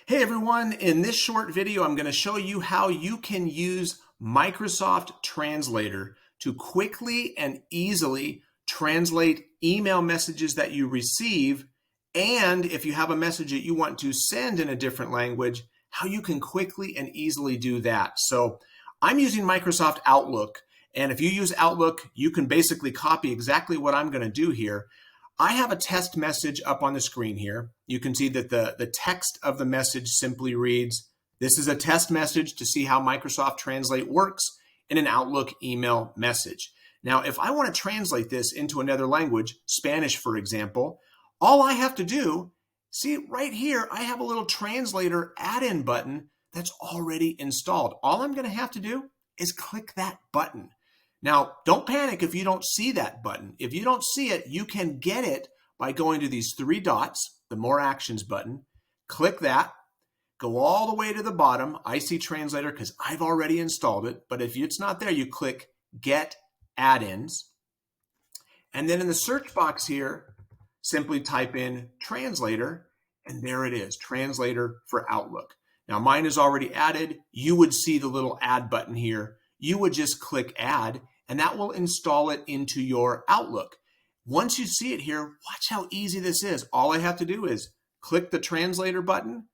Hey everyone, in this short video I'm going to show you how you can use Microsoft Translator to quickly and easily translate email messages that you receive, and if you have a message that you want to send in a different language, how you can quickly and easily do that. So I'm using Microsoft Outlook, and if you use Outlook, you can basically copy exactly what I'm going to do here. I have a test message up on the screen here. You can see that the text of the message simply reads, "This is a test message to see how Microsoft Translate works in an Outlook email message." Now, if I want to translate this into another language, Spanish, for example, all I have to do, see right here, I have a little translator add-in button that's already installed. All I'm going to have to do is click that button. Now, don't panic if you don't see that button. If you don't see it, you can get it by going to these three dots, the More Actions button. Click that. Go all the way to the bottom. I see Translator because I've already installed it. But if it's not there, you click Get Add-ins. And then in the search box here, simply type in Translator, and there it is, Translator for Outlook. Now, mine is already added. You would see the little Add button here. You would just click Add, and that will install it into your Outlook. Once you see it here, watch how easy this is. All I have to do is click the Translator button,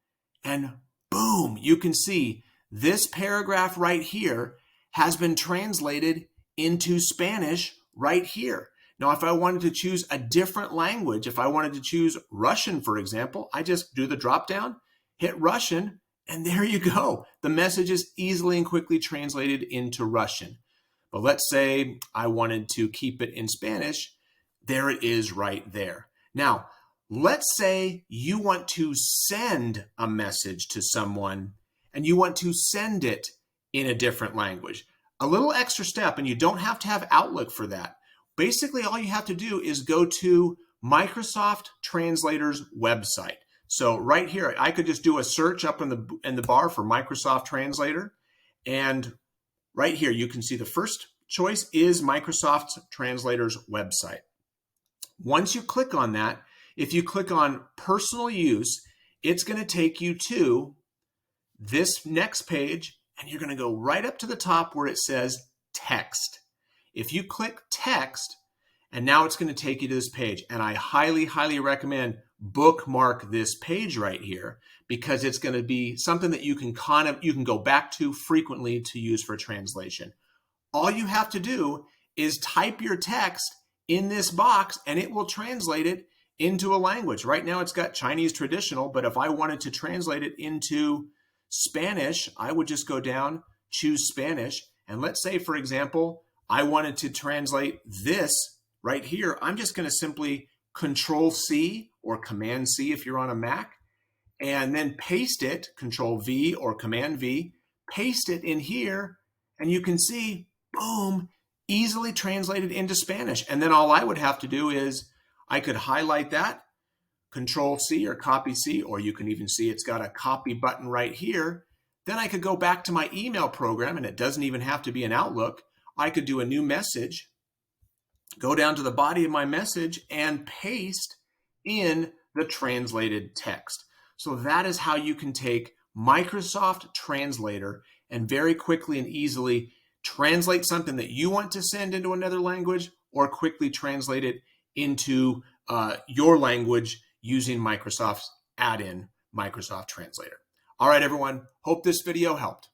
and boom, you can see this paragraph right here has been translated into Spanish right here. Now, if I wanted to choose a different language, if I wanted to choose Russian, for example, I just do the drop down, hit Russian, and there you go. The message is easily and quickly translated into Russian. But let's say I wanted to keep it in Spanish. There it is right there. Now, let's say you want to send a message to someone and you want to send it in a different language. A little extra step, and you don't have to have Outlook for that. Basically, all you have to do is go to Microsoft Translator's website. So right here, I could just do a search up in the bar for Microsoft Translator. And right here, you can see the first choice is Microsoft Translator's website. Once you click on that, if you click on personal use, it's going to take you to this next page, and you're going to go right up to the top where it says text. If you click text, and now it's going to take you to this page, and I highly, highly recommend bookmark this page right here because it's going to be something that you can go back to frequently to use for translation. All you have to do is type your text in this box and it will translate it into a language. Right now it's got Chinese traditional, but if I wanted to translate it into Spanish, I would just go down, choose Spanish, and let's say, for example, I wanted to translate this right here. I'm just going to simply Control-C or Command-C if you're on a Mac, and then paste it, Control-V or Command-V, paste it in here, and you can see, boom, easily translated into Spanish. And then all I would have to do is I could highlight that, Control-C or Copy-C, or you can even see it's got a copy button right here. Then I could go back to my email program, and it doesn't even have to be an Outlook. I could do a new message, go down to the body of my message and paste in the translated text. So that is how you can take Microsoft Translator and very quickly and easily translate something that you want to send into another language or quickly translate it into your language using Microsoft's add-in Microsoft Translator. All right, everyone. Hope this video helped.